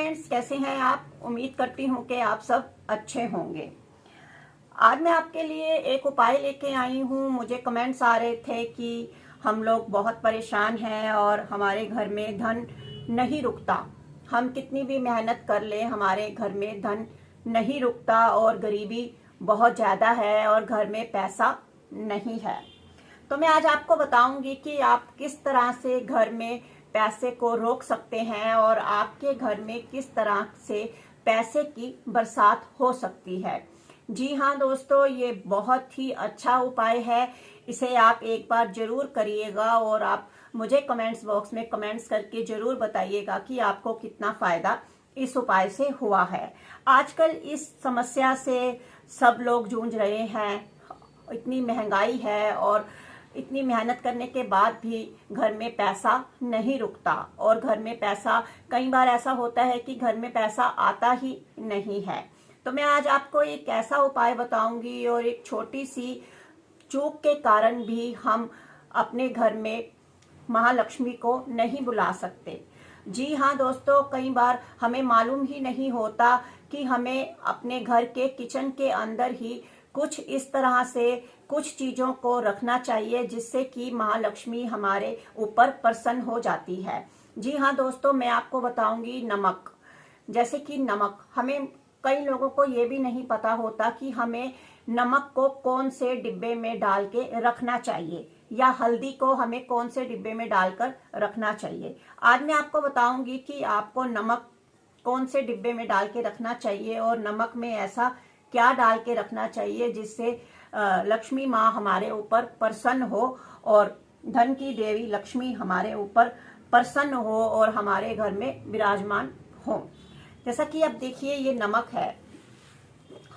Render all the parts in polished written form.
Friends, कैसे हैं आप? उम्मीद करती हूँ कि आप सब अच्छे होंगे। आज मैं आपके लिए एक उपाय लेके आई हूँ। मुझे कमेंट्स आ रहे थे कि हम लोग बहुत परेशान हैं और हमारे घर में धन नहीं रुकता। हम कितनी भी मेहनत कर लें, हमारे घर में धन नहीं रुकता और गरीबी बहुत ज़्यादा है और घर में पैसा नहीं है। तो मैं आज आपको बताऊंगी कि आप किस तरह से घर में पैसे को रोक सकते हैं और आपके घर में किस तरह से पैसे की बरसात हो सकती है। जी हाँ दोस्तों, ये बहुत ही अच्छा उपाय है। इसे आप एक बार जरूर करिएगा और आप मुझे कमेंट्स बॉक्स में कमेंट्स करके जरूर बताइएगा कि आपको कितना फायदा इस उपाय से हुआ है। आजकल इस समस्या से सब लोग जूझ रहे हैं। इतनी महंगाई है और इतनी मेहनत करने के बाद भी घर में पैसा नहीं रुकता और घर में पैसा, कई बार ऐसा होता है कि घर में पैसा आता ही नहीं है। तो मैं आज आपको एक ऐसा उपाय बताऊंगी और एक छोटी सी चूक के कारण भी हम अपने घर में महालक्ष्मी को नहीं बुला सकते। जी हाँ दोस्तों, कई बार हमें मालूम ही नहीं होता कि हमें अपने घर के किचन के अंदर ही कुछ इस तरह से कुछ चीजों को रखना चाहिए जिससे कि महालक्ष्मी हमारे ऊपर प्रसन्न हो जाती है। जी हाँ दोस्तों, मैं आपको बताऊंगी नमक। जैसे कि नमक, हमें कई लोगों को ये भी नहीं पता होता कि हमें नमक को कौन से डिब्बे में डाल के रखना चाहिए या हल्दी को हमें कौन से डिब्बे में डालकर रखना चाहिए। आज मैं आपको बताऊंगी कि आपको नमक कौन से डिब्बे में डाल के रखना चाहिए और नमक में ऐसा क्या डाल के रखना चाहिए जिससे लक्ष्मी माँ हमारे ऊपर प्रसन्न हो और धन की देवी लक्ष्मी हमारे ऊपर प्रसन्न हो और हमारे घर में विराजमान हो। जैसा कि अब देखिए, ये नमक है।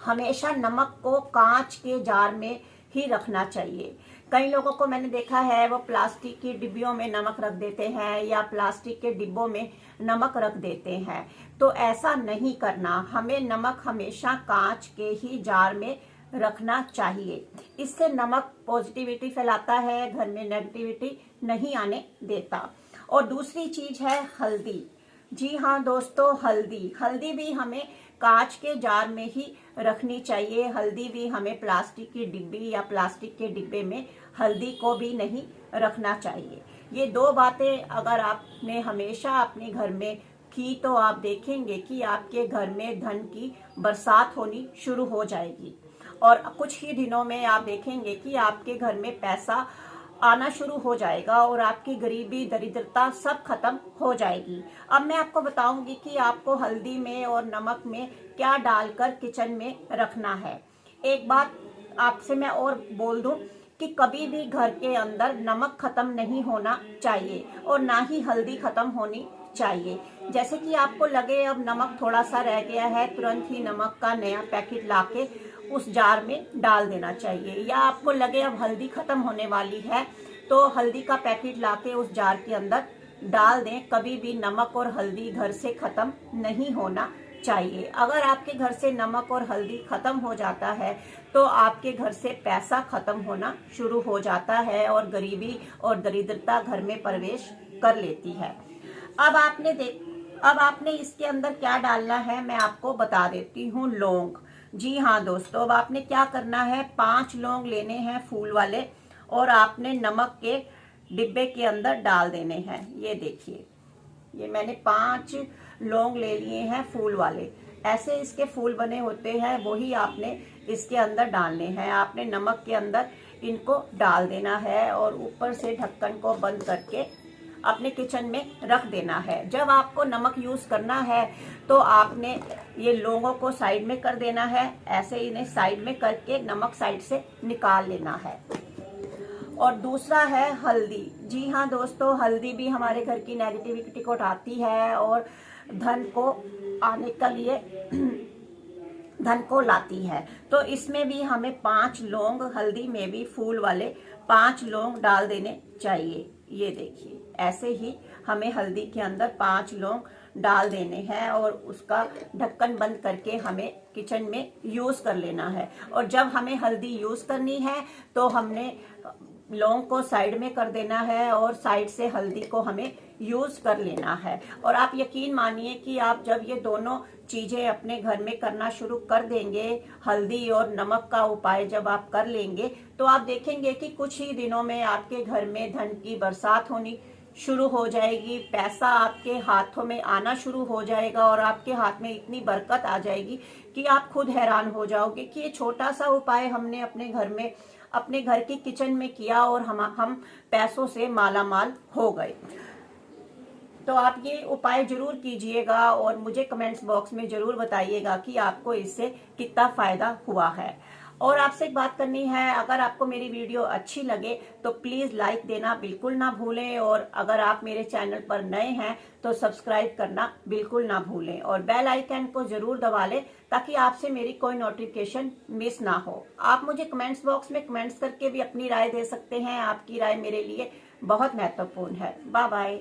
हमेशा नमक को कांच के जार में ही रखना चाहिए। कई लोगों को मैंने देखा है वो प्लास्टिक की डिब्बियों में नमक रख देते हैं या प्लास्टिक के डिब्बों में नमक रख देते हैं। तो ऐसा नहीं करना, हमें नमक हमेशा कांच के ही जार में रखना चाहिए। इससे नमक पॉजिटिविटी फैलाता है, घर में नेगेटिविटी नहीं आने देता। और दूसरी चीज है हल्दी। जी हाँ दोस्तों, हल्दी भी हमें कांच के जार में ही रखनी चाहिए। हल्दी भी हमें प्लास्टिक की डिब्बी या प्लास्टिक के डिब्बे में हल्दी को भी नहीं रखना चाहिए। ये दो बातें अगर आपने हमेशा अपने घर में की तो आप देखेंगे कि आपके घर में धन की बरसात होनी शुरू हो जाएगी और कुछ ही दिनों में आप देखेंगे कि आपके घर में पैसा आना शुरू हो जाएगा और आपकी गरीबी दरिद्रता सब खत्म हो जाएगी। अब मैं आपको बताऊंगी कि आपको हल्दी में और नमक में क्या डालकर किचन में रखना है। एक बात आपसे मैं और बोल दूं कि कभी भी घर के अंदर नमक खत्म नहीं होना चाहिए और ना ही हल्दी खत्म होनी चाहिए। जैसे कि आपको लगे अब नमक थोड़ा सा रह गया है, तुरंत ही नमक का नया पैकेट लाके उस जार में डाल देना चाहिए। या आपको लगे अब हल्दी खत्म होने वाली है तो हल्दी का पैकेट लाके उस जार के अंदर डाल दें। कभी भी नमक और हल्दी घर से खत्म नहीं होना चाहिए। अगर आपके घर से नमक और हल्दी खत्म हो जाता है तो आपके घर से पैसा खत्म होना शुरू हो जाता है और गरीबी और दरिद्रता घर में प्रवेश कर लेती है। अब आपने इसके अंदर क्या डालना है मैं आपको बता देती हूँ। लौंग। जी हाँ दोस्तों, अब आपने क्या करना है, 5 लौंग लेने हैं फूल वाले और आपने नमक के डिब्बे के अंदर डाल देने हैं। ये देखिए, ये मैंने 5 लौंग ले लिए हैं फूल वाले। ऐसे इसके फूल बने होते हैं, वही आपने इसके अंदर डालने हैं। आपने नमक के अंदर इनको डाल देना है और ऊपर से ढक्कन को बंद करके अपने किचन में रख देना है। जब आपको नमक यूज करना है तो आपने ये लौंगों को साइड में कर देना है। ऐसे इन्हें साइड में करके नमक साइड से निकाल लेना है। और दूसरा है हल्दी। जी हाँ दोस्तों, हल्दी भी हमारे घर की नेगेटिविटी को हटाती है और धन को आने के लिए धन को लाती है। तो इसमें भी हमें 5 लौंग, हल्दी में भी फूल वाले 5 लौंग डाल देने चाहिए। ये देखिए, ऐसे ही हमें हल्दी के अंदर 5 लौंग डाल देने हैं और उसका ढक्कन बंद करके हमें किचन में यूज कर लेना है। और जब हमें हल्दी यूज करनी है तो हमने लौंग को साइड में कर देना है और साइड से हल्दी को हमें यूज कर लेना है। और आप यकीन मानिए कि आप जब ये दोनों चीजें अपने घर में करना शुरू कर देंगे, हल्दी और नमक का उपाय जब आप कर लेंगे, तो आप देखेंगे कि कुछ ही दिनों में आपके घर में धन की बरसात होनी शुरू हो जाएगी, पैसा आपके हाथों में आना शुरू हो जाएगा और आपके हाथ में इतनी बरकत आ जाएगी कि आप खुद हैरान हो जाओगे कि ये छोटा सा उपाय हमने अपने घर में, अपने घर की किचन में किया और हम पैसों से माला माल हो गए। तो आप ये उपाय जरूर कीजिएगा और मुझे कमेंट्स बॉक्स में जरूर बताइएगा कि आपको इससे कितना फायदा हुआ है। और आपसे एक बात करनी है, अगर आपको मेरी वीडियो अच्छी लगे तो प्लीज लाइक देना बिल्कुल ना भूलें, और अगर आप मेरे चैनल पर नए हैं तो सब्सक्राइब करना बिल्कुल ना भूलें और बेल आइकन को जरूर दबा लें ताकि आपसे मेरी कोई नोटिफिकेशन मिस ना हो। आप मुझे कमेंट्स बॉक्स में कमेंट्स करके भी अपनी राय दे सकते हैं, आपकी राय मेरे लिए बहुत महत्वपूर्ण है। Bye bye.